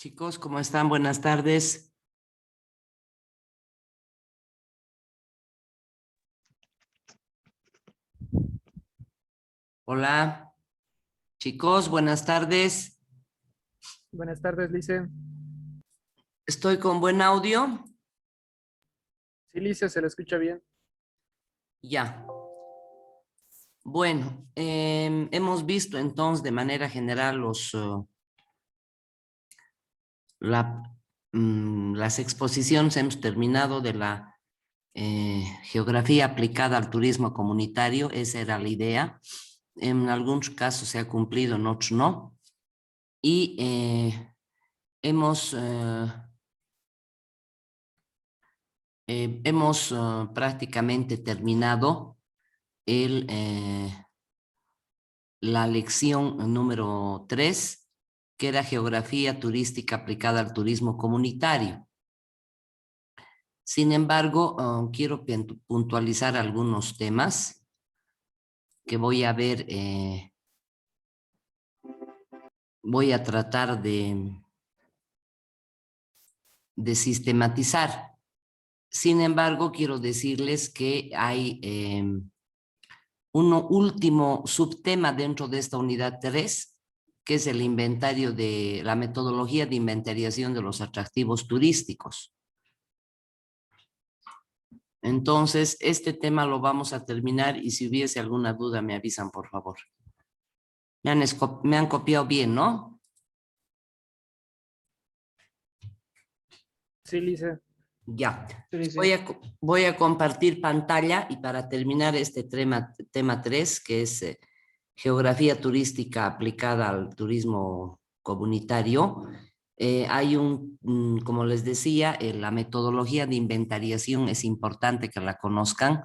Chicos, ¿cómo están? Buenas tardes. Hola, chicos, buenas tardes. Buenas tardes, Lice. ¿Estoy con buen audio? Sí, Lice, se le escucha bien. Ya. Bueno, hemos visto entonces de manera general las exposiciones, hemos terminado de la geografía aplicada al turismo comunitario, esa era la idea. En algunos casos se ha cumplido, en otros no. Y hemos prácticamente terminado la lección número 3, que era geografía turística aplicada al turismo comunitario. Sin embargo, quiero puntualizar algunos temas que voy a ver, voy a tratar de sistematizar. Sin embargo, quiero decirles que hay un último subtema dentro de esta unidad 3, que es el inventario de la metodología de inventariación de los atractivos turísticos. Entonces, este tema lo vamos a terminar y si hubiese alguna duda me avisan, por favor. Me han copiado bien, ¿no? Sí, Lice. Ya. Sí, Lice. Voy a compartir pantalla y para terminar este tema 3, que es geografía turística aplicada al turismo comunitario, hay como les decía, la metodología de inventariación es importante que la conozcan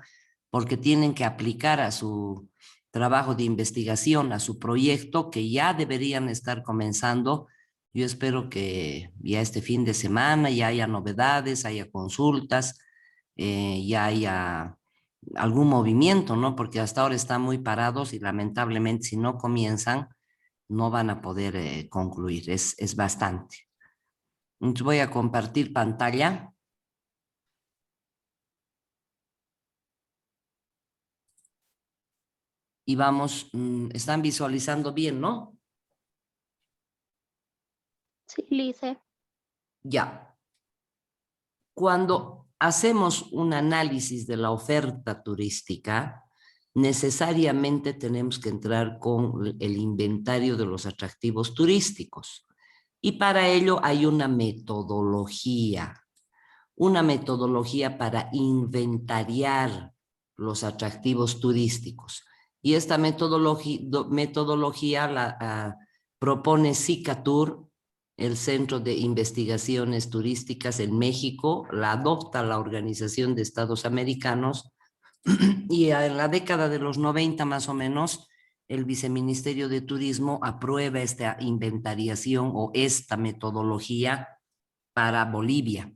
porque tienen que aplicar a su trabajo de investigación, a su proyecto que ya deberían estar comenzando. Yo espero que ya este fin de semana ya haya novedades, haya consultas, ya haya algún movimiento, ¿no? Porque hasta ahora están muy parados y lamentablemente si no comienzan, no van a poder concluir. Es bastante. Entonces voy a compartir pantalla. Y vamos, están visualizando bien, ¿no? Sí, Lice. Ya. Cuando hacemos un análisis de la oferta turística, necesariamente tenemos que entrar con el inventario de los atractivos turísticos. Y para ello hay una metodología para inventariar los atractivos turísticos. Y esta metodología la propone SICATUR, el Centro de Investigaciones Turísticas en México, la adopta la Organización de Estados Americanos y en la década de los 90 más o menos, el Viceministerio de Turismo aprueba esta inventariación o esta metodología para Bolivia.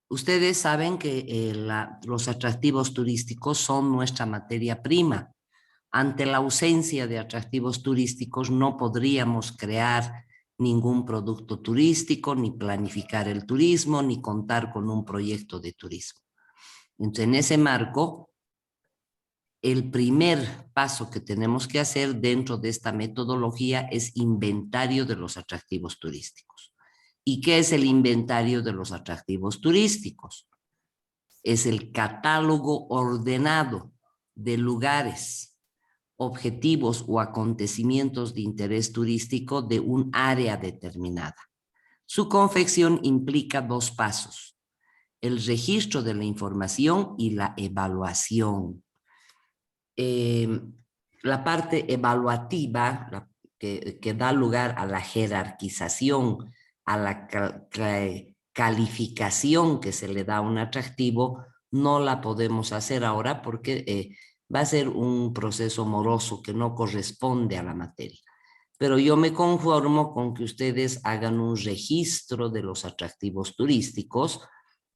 Ustedes saben que los atractivos turísticos son nuestra materia prima. Ante la ausencia de atractivos turísticos no podríamos crear ningún producto turístico, ni planificar el turismo, ni contar con un proyecto de turismo. Entonces, en ese marco, el primer paso que tenemos que hacer dentro de esta metodología es inventario de los atractivos turísticos. ¿Y qué es el inventario de los atractivos turísticos? Es el catálogo ordenado de lugares, objetivos o acontecimientos de interés turístico de un área determinada. Su confección implica dos pasos: el registro de la información y la evaluación. La parte evaluativa, que da lugar a la jerarquización, a la calificación que se le da a un atractivo, no la podemos hacer ahora porque va a ser un proceso moroso que no corresponde a la materia. Pero yo me conformo con que ustedes hagan un registro de los atractivos turísticos,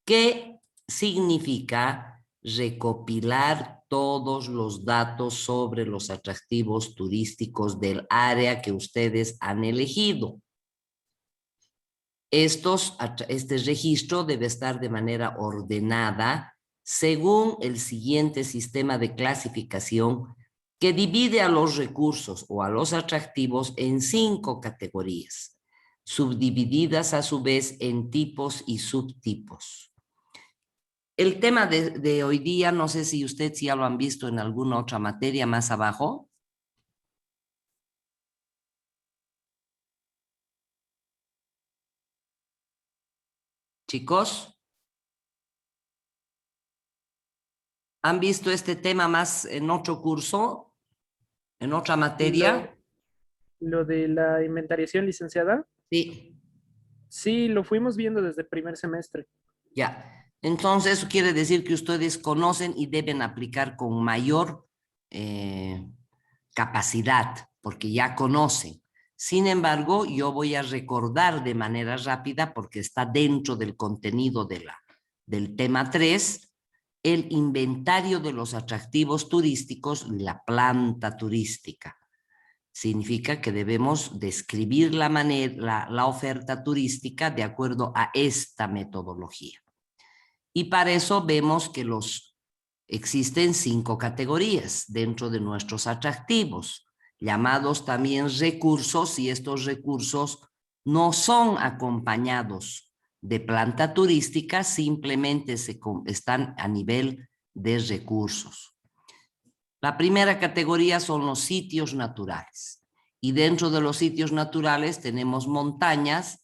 que significa recopilar todos los datos sobre los atractivos turísticos del área que ustedes han elegido. Este registro debe estar de manera ordenada según el siguiente sistema de clasificación que divide a los recursos o a los atractivos en 5 categorías, subdivididas a su vez en tipos y subtipos. El tema de hoy día, no sé si ustedes ya lo han visto en alguna otra materia más abajo. Chicos, ¿han visto este tema más en otro curso, en otra materia? Lo de la inventariación, licenciada, Sí, sí, lo fuimos viendo desde primer semestre. ya. Entonces, eso quiere decir que ustedes conocen y deben aplicar con mayor capacidad, porque ya conocen. Sin embargo, yo voy a recordar de manera rápida, porque está dentro del contenido del tema 3, el inventario de los atractivos turísticos, la planta turística. Significa que debemos describir la oferta turística de acuerdo a esta metodología. Y para eso vemos que existen 5 categorías dentro de nuestros atractivos, llamados también recursos, y estos recursos no son acompañados de planta turística, simplemente están a nivel de recursos. La primera categoría son los sitios naturales. Y dentro de los sitios naturales tenemos montañas.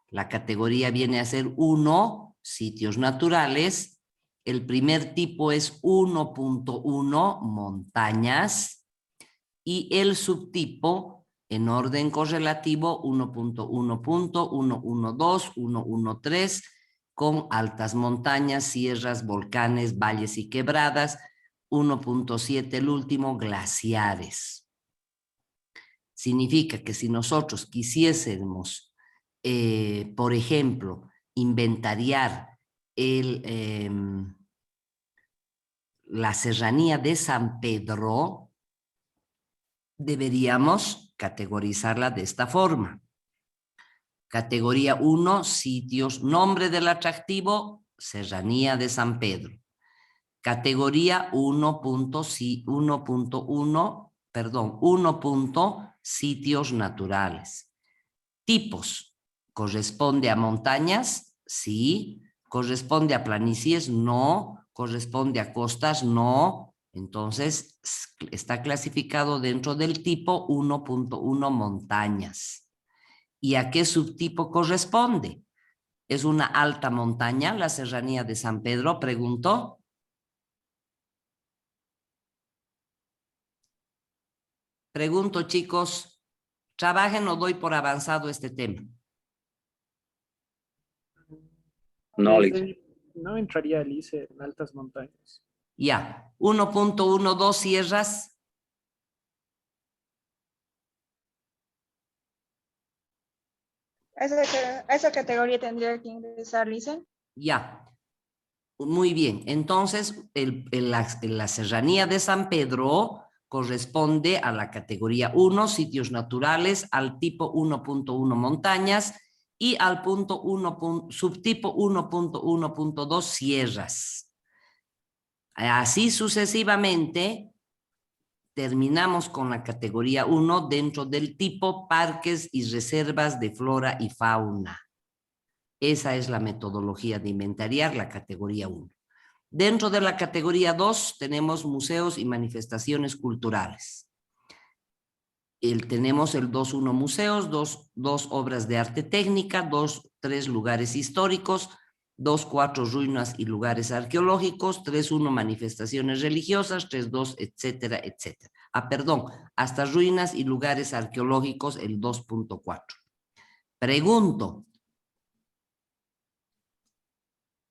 La categoría viene a ser 1, sitios naturales. El primer tipo es 1.1, montañas. Y el subtipo, en orden correlativo, 1.1.112, 113, con altas montañas, sierras, volcanes, valles y quebradas. 1.7, el último, glaciares. Significa que si nosotros quisiésemos, por ejemplo, inventariar la serranía de San Pedro, deberíamos categorizarla de esta forma. Categoría 1, sitios, nombre del atractivo, serranía de San Pedro. Categoría 1. Sitios naturales. Tipos. ¿Corresponde a montañas? Sí. ¿Corresponde a planicies? No. ¿Corresponde a costas? No. Entonces, está clasificado dentro del tipo 1.1 montañas. ¿Y a qué subtipo corresponde? ¿Es una alta montaña la serranía de San Pedro? Preguntó. Pregunto, chicos, trabajen o doy por avanzado este tema. No, Lice. No entraría Lice en altas montañas. Ya, 1.12 sierras. ¿Esa categoría tendría que ingresar, Lice? Ya, muy bien. Entonces, la serranía de San Pedro corresponde a la categoría 1, sitios naturales, al tipo 1.1 montañas y al subtipo 1.1.2 sierras. Así sucesivamente, terminamos con la categoría 1 dentro del tipo parques y reservas de flora y fauna. Esa es la metodología de inventariar la categoría 1. Dentro de la categoría 2 tenemos museos y manifestaciones culturales. Tenemos el 2.1 museos, 2 obras de arte técnica, 3 lugares históricos, 2.4 ruinas y lugares arqueológicos, 3.1 manifestaciones religiosas, 3.2, etcétera, etcétera. Perdón, hasta ruinas y lugares arqueológicos el 2.4. Pregunto,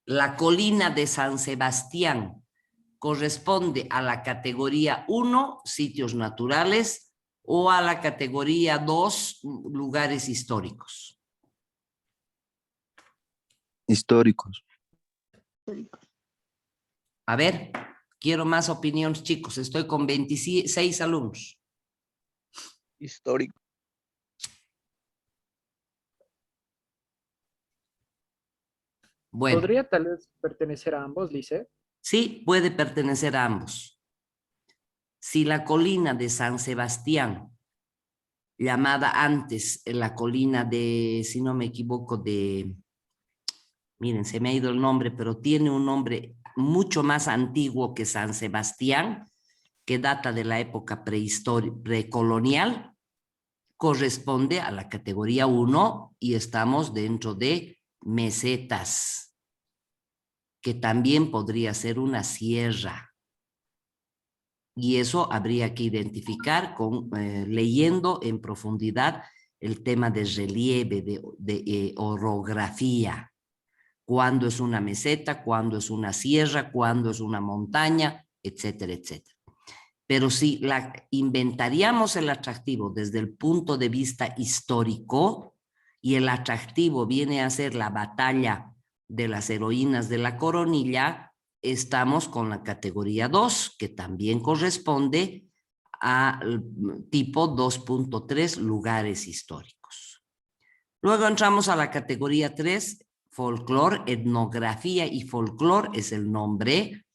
¿la colina de San Sebastián corresponde a la categoría 1, sitios naturales, o a la categoría 2, lugares históricos? Históricos. A ver, quiero más opiniones, chicos. Estoy con 26 alumnos. Histórico. Bueno, ¿Podría tal vez pertenecer a ambos, Lice? sí, puede pertenecer a ambos. Si la colina de San Sebastián, llamada antes la colina de, si no me equivoco, miren, se me ha ido el nombre, pero tiene un nombre mucho más antiguo que San Sebastián, que data de la época precolonial, corresponde a la categoría 1 y estamos dentro de mesetas, que también podría ser una sierra. Y eso habría que identificar leyendo en profundidad el tema de relieve, de orografía. Cuándo es una meseta, cuándo es una sierra, cuándo es una montaña, etcétera, etcétera. Pero si inventaríamos el atractivo desde el punto de vista histórico, y el atractivo viene a ser la batalla de las heroínas de la Coronilla, estamos con la categoría 2, que también corresponde al tipo 2.3, lugares históricos. Luego entramos a la categoría 3, folclore, etnografía y folclore es el nombre.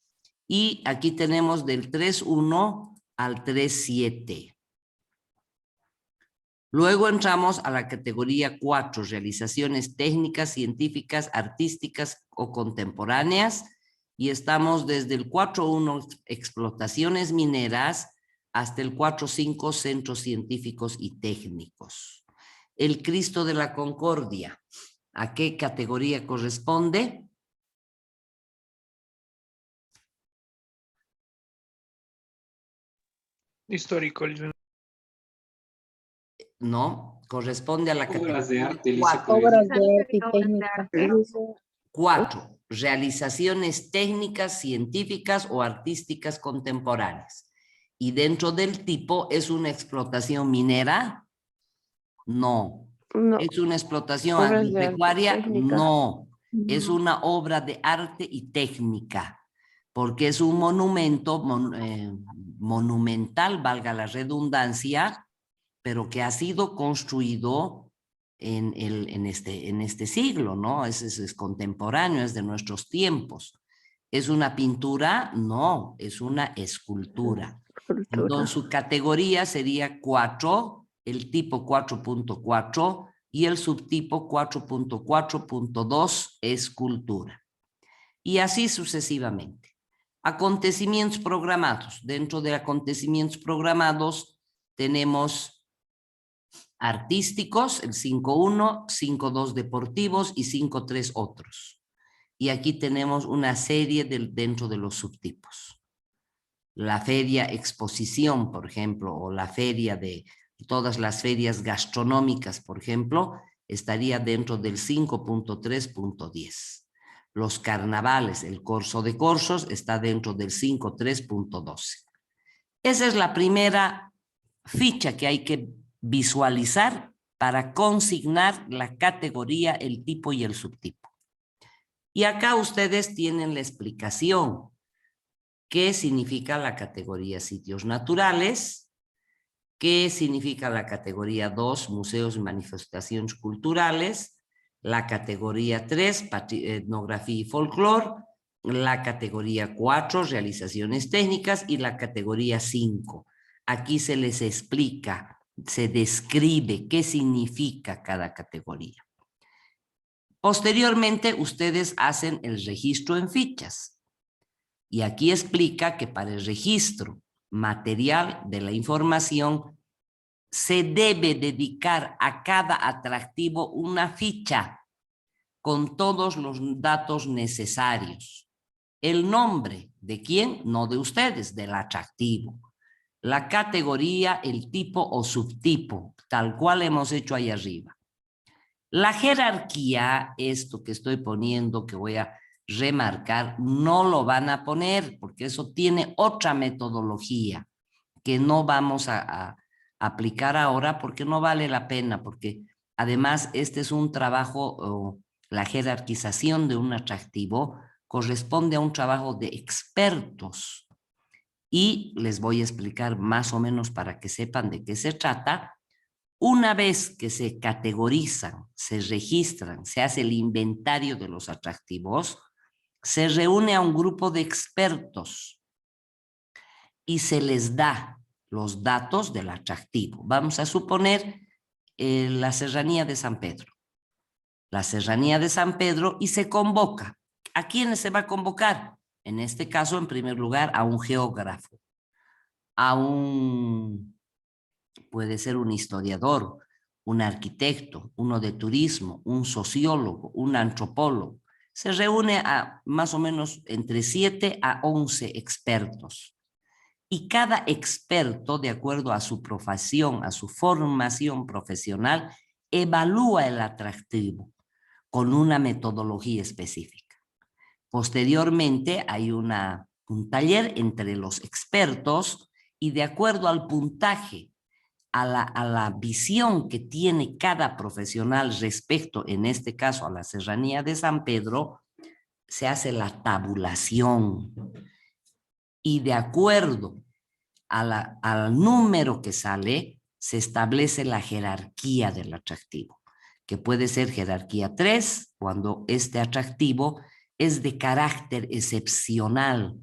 Y aquí tenemos del 3.1 al 3.7. Luego entramos a la categoría 4, realizaciones técnicas, científicas, artísticas o contemporáneas. Y estamos desde el 4.1, explotaciones mineras, hasta el 4.5, centros científicos y técnicos. El Cristo de la Concordia, ¿a qué categoría corresponde? Histórico. No, corresponde a la Obras de categoría arte, Lice, 4. Obras de arte y técnica. 4. Realizaciones técnicas, científicas o artísticas contemporáneas. ¿Y dentro del tipo es una explotación minera? No. No, ¿Es una explotación obras de arte y agropecuaria? técnica. No. Es No. una obra de arte y técnica, porque es un monumento monumental, valga la redundancia, pero que ha sido construido en este siglo, ¿no? Es contemporáneo, es de nuestros tiempos. ¿Es una pintura? No, es una escultura. Cultura. Entonces su categoría sería 4, el tipo 4.4 y el subtipo 4.4.2, escultura. Y así sucesivamente. Acontecimientos programados. Dentro de acontecimientos programados tenemos artísticos, el 5.1, 5.2 deportivos y 5.3 otros. Y aquí tenemos una serie dentro de los subtipos. La feria exposición, por ejemplo, o la feria de todas las ferias gastronómicas, por ejemplo, estaría dentro del 5.3.10. Los carnavales, el corso de corsos, está dentro del 5.3.12. Esa es la primera ficha que hay que visualizar para consignar la categoría, el tipo y el subtipo. Y acá ustedes tienen la explicación. ¿Qué significa la categoría sitios naturales? ¿Qué significa la categoría 2, museos y manifestaciones culturales? La categoría 3, etnografía y folclore. La categoría 4, realizaciones técnicas. Y la categoría 5. Aquí se les explica, se describe qué significa cada categoría. Posteriormente, ustedes hacen el registro en fichas. Y aquí explica que para el registro material de la información se debe dedicar a cada atractivo una ficha con todos los datos necesarios. El nombre, ¿de quién? No de ustedes, del atractivo. La categoría, el tipo o subtipo, tal cual hemos hecho ahí arriba. La jerarquía, esto que estoy poniendo, que voy a remarcar, no lo van a poner porque eso tiene otra metodología que no vamos a aplicar ahora porque no vale la pena, porque además este es un trabajo, la jerarquización de un atractivo corresponde a un trabajo de expertos y les voy a explicar más o menos para que sepan de qué se trata. Una vez que se categorizan, se registran, se hace el inventario de los atractivos, se reúne a un grupo de expertos y se les da los datos del atractivo. Vamos a suponer la Serranía de San Pedro. La Serranía de San Pedro y se convoca. ¿A quiénes se va a convocar? En este caso, en primer lugar, a un geógrafo, puede ser un historiador, un arquitecto, uno de turismo, un sociólogo, un antropólogo. Se reúne a más o menos entre 7 a 11 expertos. Y cada experto, de acuerdo a su profesión, a su formación profesional, evalúa el atractivo con una metodología específica. Posteriormente hay un taller entre los expertos y de acuerdo al puntaje, a la visión que tiene cada profesional respecto, en este caso, a la Serranía de San Pedro, se hace la tabulación. Y de acuerdo al número que sale, se establece la jerarquía del atractivo, que puede ser jerarquía 3, cuando este atractivo es de carácter excepcional,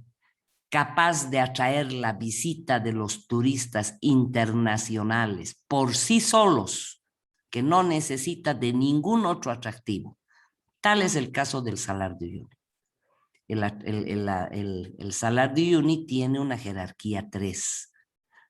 capaz de atraer la visita de los turistas internacionales por sí solos, que no necesita de ningún otro atractivo. Tal es el caso del Salar de Uyuni. El Salar de Uyuni tiene una jerarquía 3,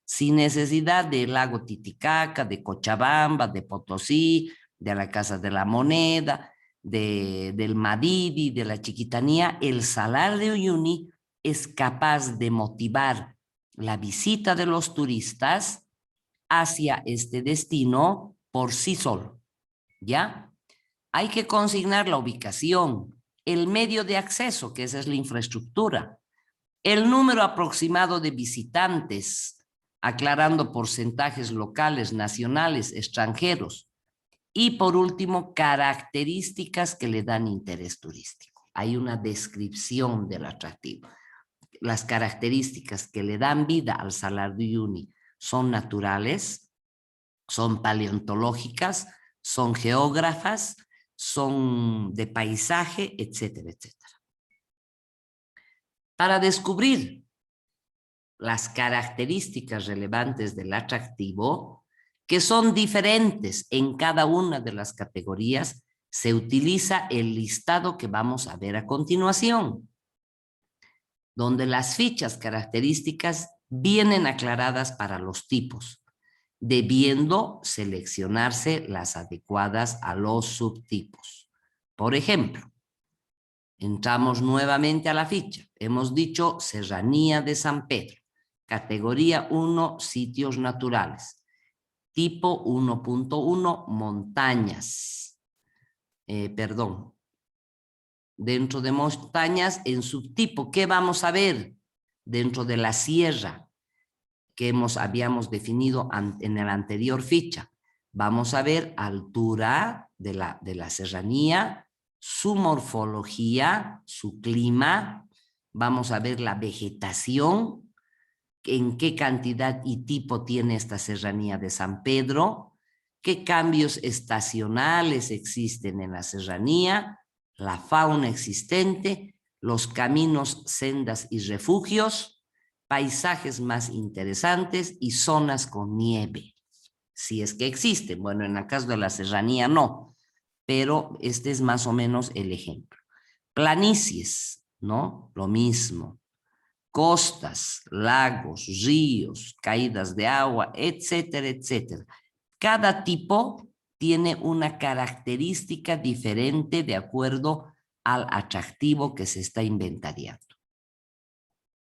sin necesidad del lago Titicaca, de Cochabamba, de Potosí, de la Casa de la Moneda, del Madidi, de la Chiquitanía. El Salar de Uyuni es capaz de motivar la visita de los turistas hacia este destino por sí solo, ¿ya? Hay que consignar la ubicación, el medio de acceso, que esa es la infraestructura, el número aproximado de visitantes, aclarando porcentajes locales, nacionales, extranjeros, y por último, características que le dan interés turístico. Hay una descripción del atractivo. Las características que le dan vida al Salar de Uyuni son naturales, son paleontológicas, son geógrafas, son de paisaje, etcétera, etcétera. Para descubrir las características relevantes del atractivo, que son diferentes en cada una de las categorías, se utiliza el listado que vamos a ver a continuación, donde las fichas características vienen aclaradas para los tipos, debiendo seleccionarse las adecuadas a los subtipos. Por ejemplo, entramos nuevamente a la ficha. Hemos dicho Serranía de San Pedro. Categoría 1, sitios naturales. Tipo 1.1, montañas. Dentro de montañas, en subtipo, ¿qué vamos a ver? Dentro de la sierra, que habíamos definido en la anterior ficha. Vamos a ver altura de la serranía, su morfología, su clima. Vamos a ver la vegetación, en qué cantidad y tipo tiene esta serranía de San Pedro, qué cambios estacionales existen en la serranía, la fauna existente, los caminos, sendas y refugios, paisajes más interesantes y zonas con nieve, si es que existen. Bueno, en el caso de la serranía no, pero este es más o menos el ejemplo. Planicies, ¿no? Lo mismo. Costas, lagos, ríos, caídas de agua, etcétera, etcétera. Cada tipo tiene una característica diferente de acuerdo al atractivo que se está inventariando.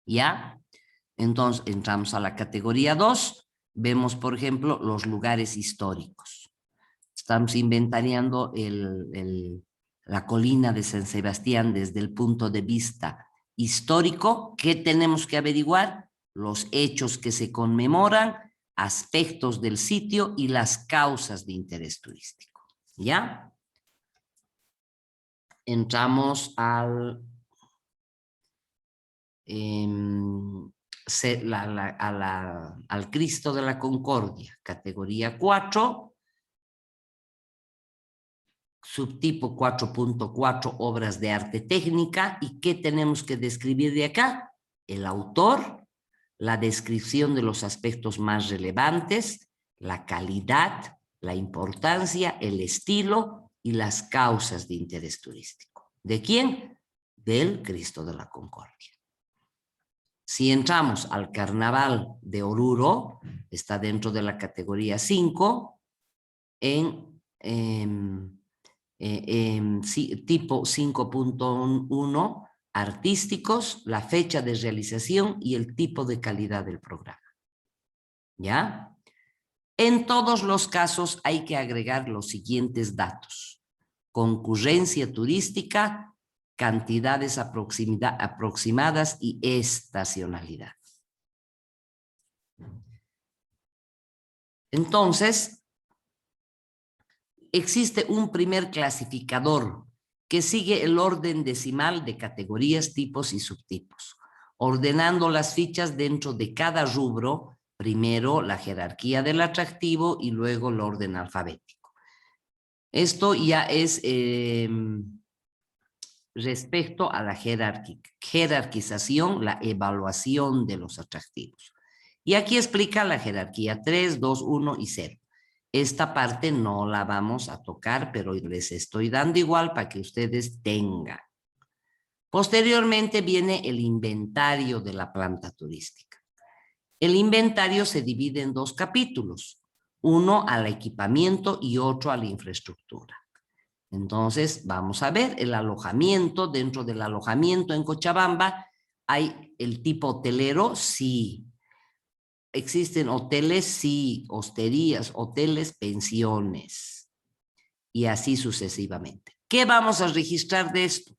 ¿Ya? Entonces entramos a la categoría 2, vemos por ejemplo los lugares históricos. Estamos inventariando la colina de San Sebastián desde el punto de vista histórico. ¿Qué tenemos que averiguar? Los hechos que se conmemoran, aspectos del sitio y las causas de interés turístico. ¿Ya? Entramos al Cristo de la Concordia, categoría 4, subtipo 4.4, obras de arte técnica. ¿Y qué tenemos que describir de acá? El autor, la descripción de los aspectos más relevantes, la calidad, la importancia, el estilo y las causas de interés turístico. ¿De quién? Del Cristo de la Concordia. Si entramos al Carnaval de Oruro, está dentro de la categoría 5, tipo 5.1, artísticos, la fecha de realización y el tipo de calidad del programa. ¿Ya? En todos los casos hay que agregar los siguientes datos: concurrencia turística, cantidades aproximadas y estacionalidad. Entonces, existe un primer clasificador que sigue el orden decimal de categorías, tipos y subtipos, ordenando las fichas dentro de cada rubro, primero la jerarquía del atractivo y luego el orden alfabético. Esto ya es respecto a la jerarquización, la evaluación de los atractivos. Y aquí explica la jerarquía 3, 2, 1 y 0. Esta parte no la vamos a tocar, pero les estoy dando igual para que ustedes tengan. Posteriormente viene el inventario de la planta turística. El inventario se divide en dos capítulos, uno al equipamiento y otro a la infraestructura. Entonces, vamos a ver el alojamiento. Dentro del alojamiento en Cochabamba hay el tipo hotelero, sí. Existen hoteles, sí. Hosterías, hoteles, pensiones. Y así sucesivamente. ¿Qué vamos a registrar de esto?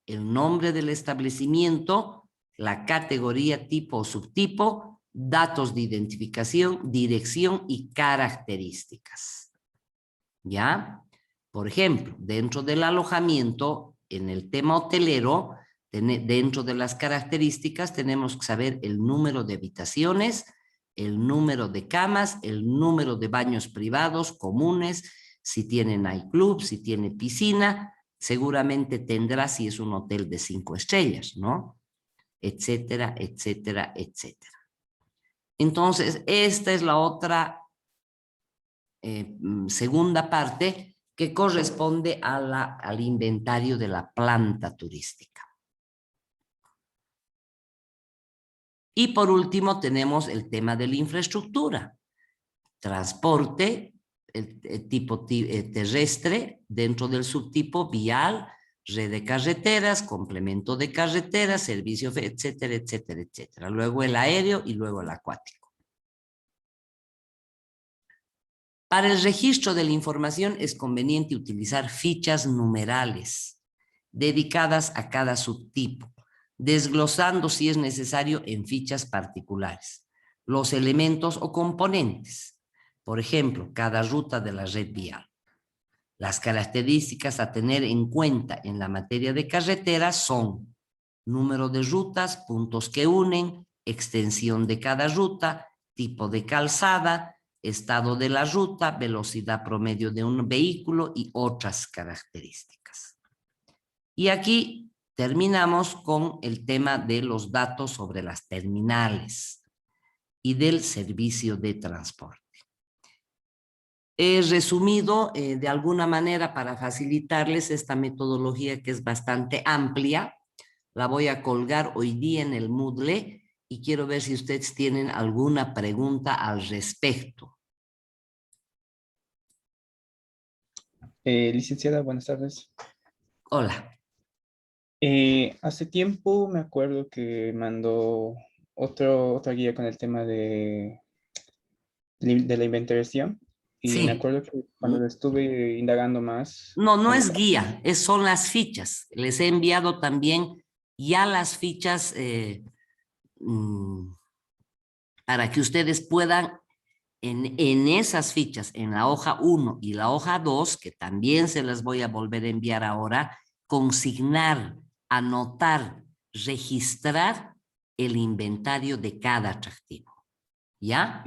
El nombre del establecimiento, la categoría, tipo o subtipo, datos de identificación, dirección y características. ¿Ya? Por ejemplo, dentro del alojamiento, en el tema hotelero, dentro de las características tenemos que saber el número de habitaciones, el número de camas, el número de baños privados, comunes, si tienen nightclub, si tiene piscina, seguramente tendrá si es un hotel de 5 estrellas, ¿no? Etcétera, etcétera, etcétera. Entonces, esta es la otra segunda parte que corresponde al inventario de la planta turística. Y por último tenemos el tema de la infraestructura. Transporte, el tipo terrestre, dentro del subtipo vial, red de carreteras, complemento de carreteras, servicio, etcétera, etcétera, etcétera. Luego el aéreo y luego el acuático. Para el registro de la información es conveniente utilizar fichas numerales dedicadas a cada subtipo, desglosando si es necesario en fichas particulares los elementos o componentes. Por ejemplo, cada ruta de la red vial. Las características a tener en cuenta en la materia de carreteras son número de rutas, puntos que unen, extensión de cada ruta, tipo de calzada, estado de la ruta, velocidad promedio de un vehículo y otras características. Y aquí terminamos con el tema de los datos sobre las terminales y del servicio de transporte. He resumido de alguna manera para facilitarles esta metodología que es bastante amplia. La voy a colgar hoy día en el Moodle y quiero ver si ustedes tienen alguna pregunta al respecto. Licenciada, buenas tardes. Hola. Hace tiempo me acuerdo que mandó otra guía con el tema de la inventariación. Y Sí. me acuerdo que cuando estuve indagando más... No es guía, son las fichas. Les he enviado también ya las fichas para que ustedes puedan en esas fichas, en la hoja 1 y la hoja 2, que también se las voy a volver a enviar ahora, consignar, anotar, registrar el inventario de cada atractivo. ¿Ya?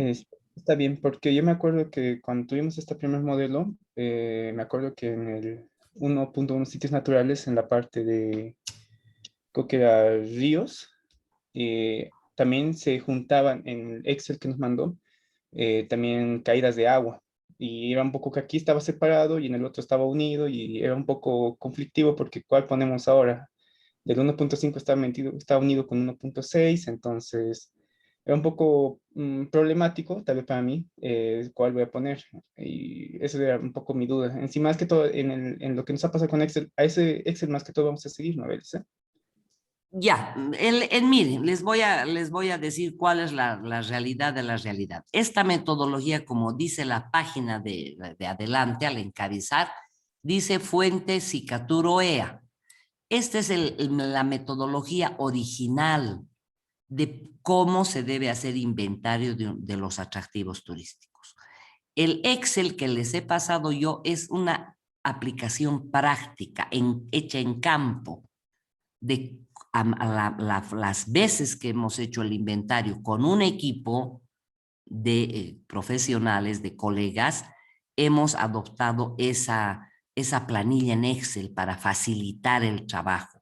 Está bien, porque yo me acuerdo que cuando tuvimos este primer modelo, me acuerdo que en el 1.1 sitios naturales, en la parte de, creo que era ríos, también se juntaban en el Excel que nos mandó, también caídas de agua. Y era un poco que aquí estaba separado y en el otro estaba unido y era un poco conflictivo porque ¿cuál ponemos ahora? Del 1.5 está unido con 1.6, entonces era un poco problemático, tal vez para mí, cuál voy a poner. Y eso era un poco mi duda. Encima, más que todo, en lo que nos ha pasado con Excel, a ese Excel más que todo vamos a seguir, ¿no, Belisa? Ya, miren, les voy a decir cuál es la realidad de la realidad. Esta metodología, como dice la página de adelante al encabezar, dice fuente Cicaturo EA. Esta es la metodología original de cómo se debe hacer inventario de los atractivos turísticos. El Excel que les he pasado yo es una aplicación práctica hecha en campo de las veces que hemos hecho el inventario con un equipo de profesionales, de colegas, hemos adoptado esa planilla en Excel para facilitar el trabajo.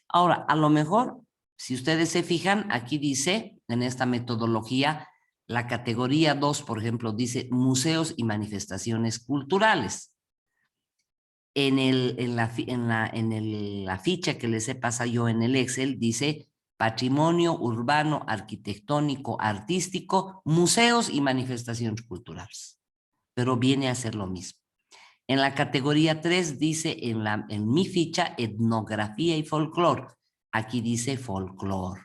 Ahora, a lo mejor, si ustedes se fijan, aquí dice, en esta metodología, la categoría 2, por ejemplo, dice museos y manifestaciones culturales. En la ficha que les he pasado yo en el Excel, dice patrimonio urbano, arquitectónico, artístico, museos y manifestaciones culturales. Pero viene a ser lo mismo. En la categoría 3 dice en mi ficha etnografía y folclore. Aquí dice folclore.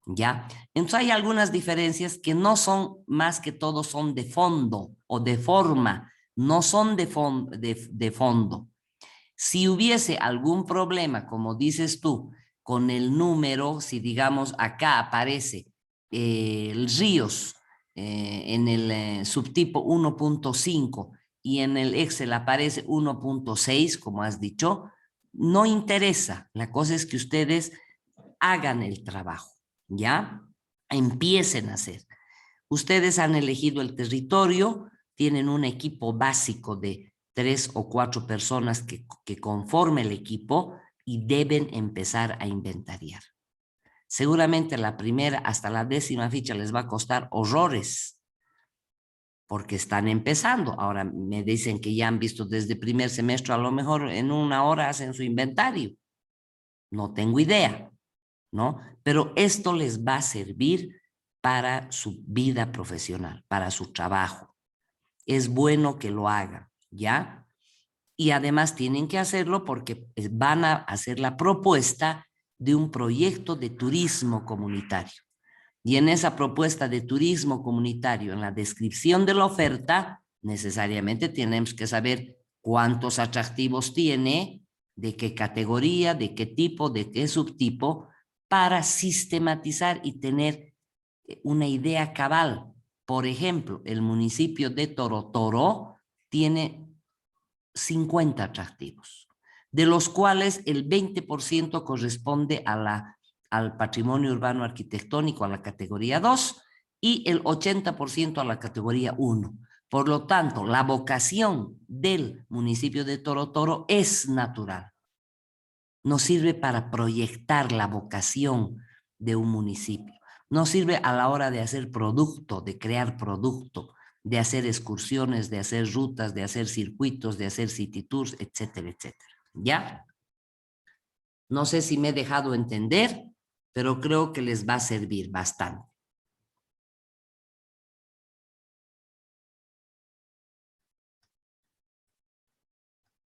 ¿Ya? Entonces hay algunas diferencias que no son más que todo son de fondo o de forma, no son de fondo. Si hubiese algún problema, como dices tú, con el número, si digamos acá aparece el ríos en el subtipo 1.5 y en el Excel aparece 1.6, como has dicho, no interesa. La cosa es que ustedes hagan el trabajo, ¿ya? Empiecen a hacer. Ustedes han elegido el territorio, tienen un equipo básico de 3 o 4 personas que conformen el equipo y deben empezar a inventariar. Seguramente la primera hasta la 10ª ficha les va a costar horrores, porque están empezando. Ahora me dicen que ya han visto desde primer semestre, a lo mejor en 1 hora hacen su inventario. No tengo idea, ¿no? Pero esto les va a servir para su vida profesional, para su trabajo. Es bueno que lo hagan, ¿ya? Y además tienen que hacerlo porque van a hacer la propuesta de un proyecto de turismo comunitario. Y en esa propuesta de turismo comunitario, en la descripción de la oferta, necesariamente tenemos que saber cuántos atractivos tiene, de qué categoría, de qué tipo, de qué subtipo, para sistematizar y tener una idea cabal. Por ejemplo, el municipio de Torotoro tiene 50 atractivos, de los cuales el 20% corresponde al patrimonio urbano arquitectónico, a la categoría 2, y el 80% a la categoría 1. Por lo tanto, la vocación del municipio de Torotoro es natural. Nos sirve para proyectar la vocación de un municipio. Nos sirve a la hora de hacer producto, de crear producto, de hacer excursiones, de hacer rutas, de hacer circuitos, de hacer city tours, etcétera, etcétera. ¿Ya? No sé si me he dejado entender, pero creo que les va a servir bastante.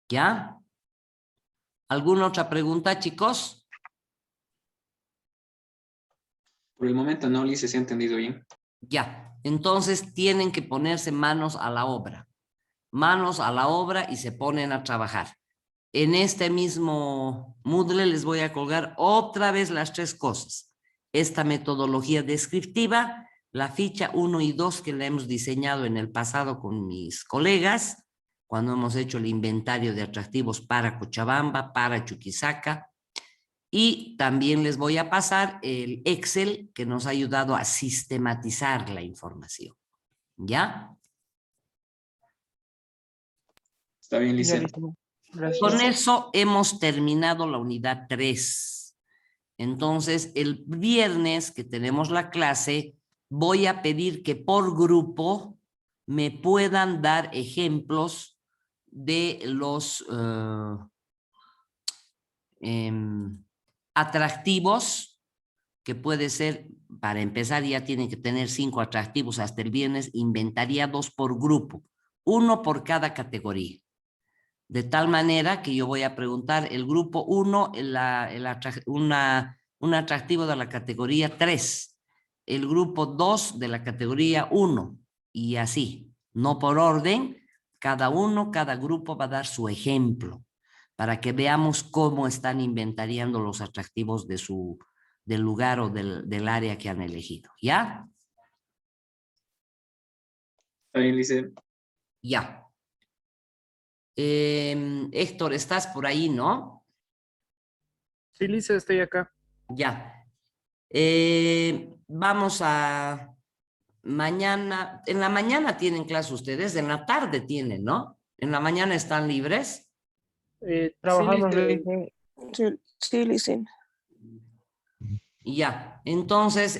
¿Ya? ¿Alguna otra pregunta, chicos? Por el momento no, Lice, se ha entendido bien. Ya, entonces tienen que ponerse manos a la obra. Manos a la obra y se ponen a trabajar. En este mismo Moodle les voy a colgar otra vez las 3 cosas. Esta metodología descriptiva, la ficha 1 y 2 que la hemos diseñado en el pasado con mis colegas, cuando hemos hecho el inventario de atractivos para Cochabamba, para Chuquisaca, Y también les voy a pasar el Excel que nos ha ayudado a sistematizar la información. ¿Ya? Está bien, Ya, Lice. listo. Gracias. Con eso hemos terminado la unidad 3. Entonces, el viernes que tenemos la clase, voy a pedir que por grupo me puedan dar ejemplos de los atractivos, que puede ser, para empezar ya tienen que tener 5 atractivos hasta el viernes, inventariados por grupo, 1 por cada categoría. De tal manera que yo voy a preguntar el grupo 1, un atractivo de la categoría 3, el grupo 2 de la categoría 1, y así, no por orden, cada grupo va a dar su ejemplo, para que veamos cómo están inventariando los atractivos del lugar o del área que han elegido. ¿Ya? Está bien, Lice. Ya. Héctor, estás por ahí, ¿no? Sí, Lice, estoy acá. Ya. Vamos a mañana. En la mañana tienen clase ustedes, en la tarde tienen, ¿no? En la mañana están libres. Trabajamos, Sí, sí, Lice. Ya. Entonces,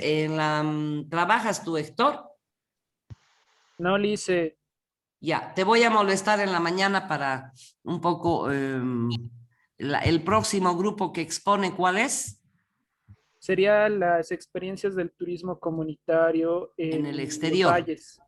¿trabajas tú, Héctor? No, Lice, Ya. Te voy a molestar en la mañana para un poco. El próximo grupo que expone, ¿cuál es? sería las experiencias del turismo comunitario En el en los exterior. valles.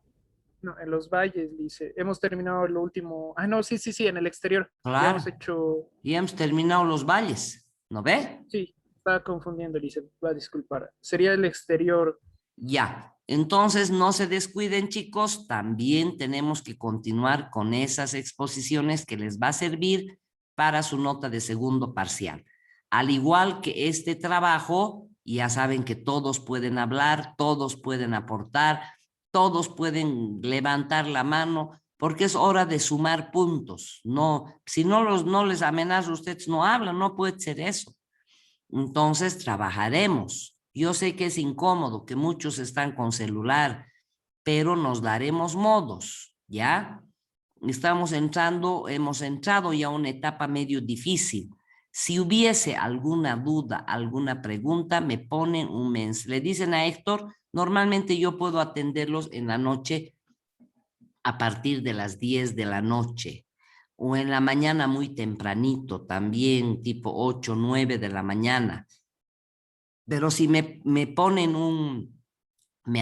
No, en los valles, Lice. Hemos terminado lo último. Ah, no, sí, en el exterior. Ya Claro. hemos hecho. Y hemos terminado los valles, ¿no ve? Sí, estaba confundiendo, Lice. Va a disculpar. Sería el exterior. Ya. Entonces, no se descuiden, chicos. También tenemos que continuar con esas exposiciones que les va a servir para su nota de segundo parcial. Al igual que este trabajo, ya saben que todos pueden hablar, todos pueden aportar, todos pueden levantar la mano, porque es hora de sumar puntos. No, si no les amenazo, ustedes no hablan, no puede ser eso. Entonces trabajaremos. Yo sé que es incómodo, que muchos están con celular, pero nos daremos modos, ¿ya? Hemos entrado ya a una etapa medio difícil. Si hubiese alguna duda, alguna pregunta, me ponen un mensaje. Le dicen a Héctor, normalmente yo puedo atenderlos en la noche a partir de las 10 de la noche o en la mañana muy tempranito, también tipo 8, 9 de la mañana. Pero si me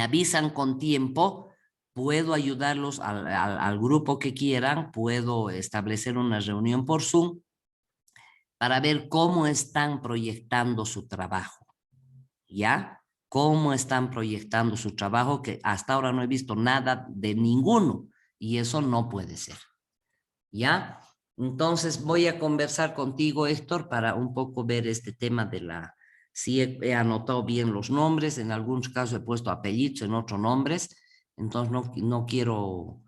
avisan con tiempo, puedo ayudarlos al grupo que quieran, puedo establecer una reunión por Zoom para ver cómo están proyectando su trabajo, ¿ya? Cómo están proyectando su trabajo, que hasta ahora no he visto nada de ninguno, y eso no puede ser, ¿ya? Entonces voy a conversar contigo, Héctor, para un poco ver este tema de si he anotado bien los nombres, en algunos casos he puesto apellidos, en otros nombres, entonces no quiero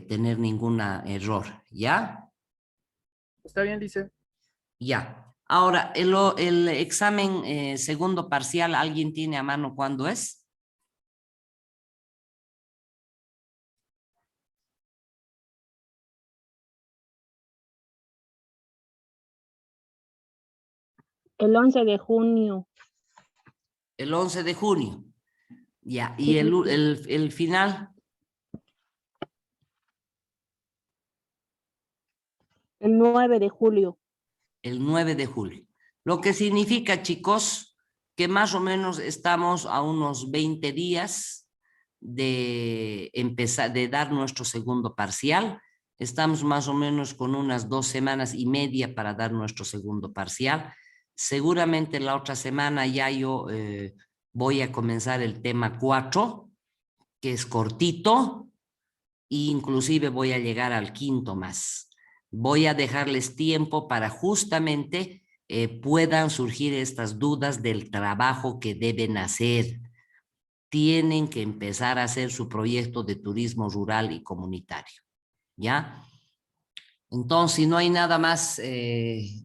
tener ningún error, ¿ya? Está bien, Lice. Ya. Ahora, el examen segundo parcial, ¿alguien tiene a mano cuándo es? El 11 de junio. El 11 de junio. Ya. ¿Y Sí. el final? El 9 de julio. El 9 de julio. Lo que significa, chicos, que más o menos estamos a unos 20 días de empezar, de dar nuestro segundo parcial. Estamos más o menos con unas 2 semanas y media para dar nuestro segundo parcial. Seguramente la otra semana ya yo voy a comenzar el tema 4, que es cortito, e inclusive voy a llegar al 5º más. Voy a dejarles tiempo para justamente puedan surgir estas dudas del trabajo que deben hacer. Tienen que empezar a hacer su proyecto de turismo rural y comunitario, ¿ya? Entonces, si no hay nada más,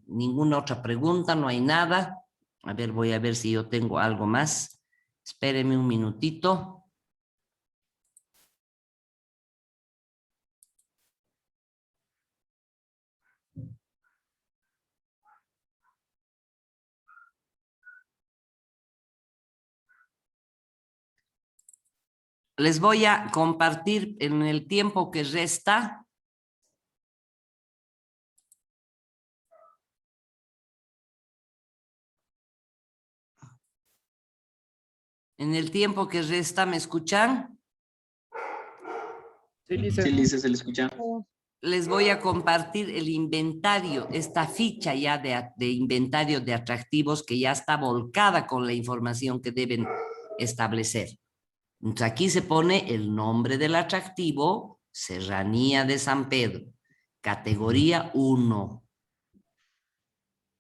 ninguna otra pregunta, no hay nada, A ver, voy a ver si yo tengo algo más. Espéreme un minutito. Les voy a compartir en el tiempo que resta. En el tiempo que resta, ¿me escuchan? Sí, Lice. Sí, Lice, se le escucha. Les voy a compartir el inventario, esta ficha ya de inventario de atractivos que ya está volcada con la información que deben establecer. Entonces aquí se pone el nombre del atractivo, Serranía de San Pedro, categoría 1,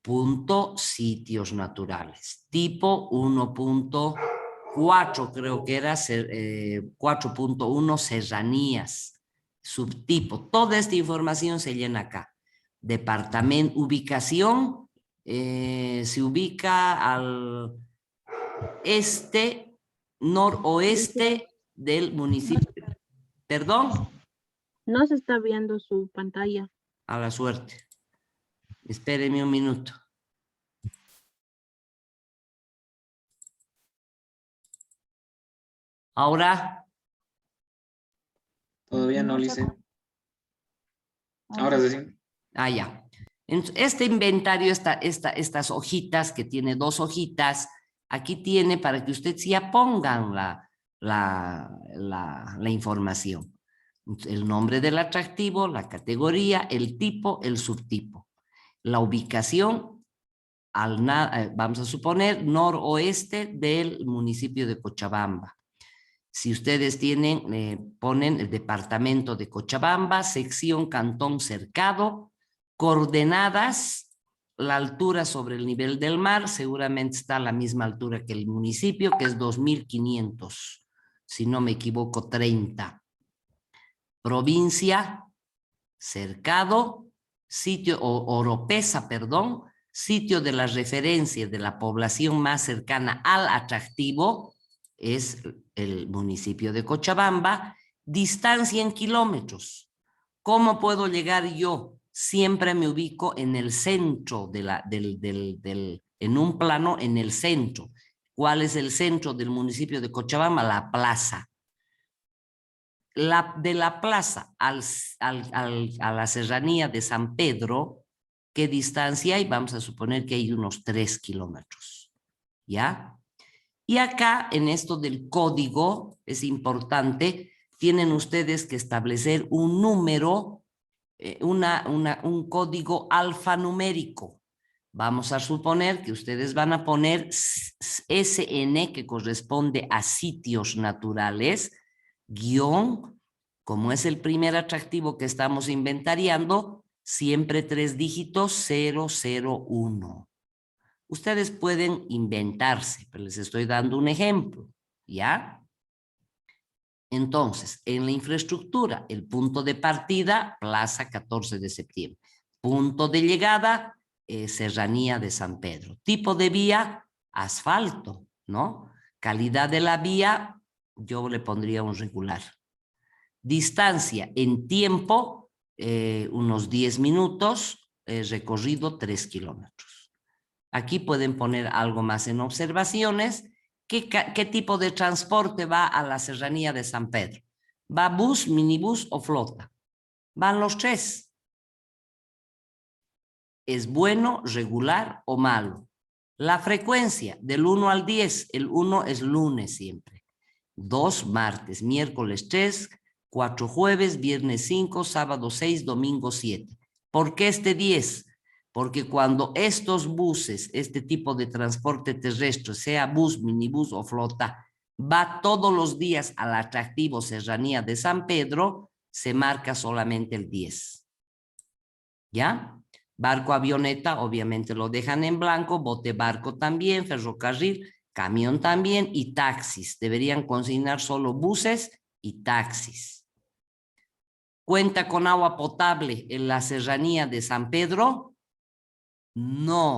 punto sitios naturales, tipo 1.4, creo que era 4.1 serranías, subtipo. Toda esta información se llena acá. Departamento, ubicación, se ubica al noroeste del municipio. ¿Perdón? No se está viendo su pantalla. A la suerte. Espéreme un minuto. Ahora. Todavía no, Lice. Ahora sí. Ah, ya. Entonces, este inventario, estas hojitas, que tiene 2 hojitas, aquí tiene para que ustedes ya pongan la información. El nombre del atractivo, la categoría, el tipo, el subtipo. La ubicación, vamos a suponer, noroeste del municipio de Cochabamba. Si ustedes tienen, ponen el departamento de Cochabamba, sección Cantón Cercado, coordenadas, la altura sobre el nivel del mar, seguramente está a la misma altura que el municipio, que es 2.500, si no me equivoco, 30. Provincia, Cercado, sitio, Oropesa, perdón, sitio de la referencia de la población más cercana al atractivo, es el municipio de Cochabamba, distancia en kilómetros. ¿Cómo puedo llegar yo? Siempre me ubico en el centro, en un plano en el centro. ¿Cuál es el centro del municipio de Cochabamba? La plaza. De la plaza a la serranía de San Pedro, ¿qué distancia hay? Vamos a suponer que hay unos 3 kilómetros. ¿Ya? Y acá, en esto del código, es importante, tienen ustedes que establecer un número, un código alfanumérico. Vamos a suponer que ustedes van a poner SN, que corresponde a sitios naturales, guión, como es el primer atractivo que estamos inventariando, siempre 3 dígitos, 001. Ustedes pueden inventarse, pero les estoy dando un ejemplo, ¿ya? Entonces, en la infraestructura, el punto de partida, Plaza 14 de septiembre. Punto de llegada, Serranía de San Pedro. Tipo de vía, asfalto, ¿no? Calidad de la vía, yo le pondría un regular. Distancia en tiempo, unos 10 minutos, recorrido 3 kilómetros. Aquí pueden poner algo más en observaciones. ¿Qué tipo de transporte va a la serranía de San Pedro? ¿Va bus, minibús o flota? Van los 3. ¿Es bueno, regular o malo? La frecuencia del 1 al 10, el 1 es lunes siempre. 2 martes, miércoles 3, 4 jueves, viernes 5, sábado 6, domingo 7. ¿Por qué este 10? Porque cuando estos buses, este tipo de transporte terrestre, sea bus, minibús o flota, va todos los días al atractivo Serranía de San Pedro, se marca solamente el 10. ¿Ya? Barco, avioneta, obviamente lo dejan en blanco, bote barco también, ferrocarril, camión también y taxis. Deberían consignar solo buses y taxis. ¿Cuenta con agua potable en la Serranía de San Pedro? No.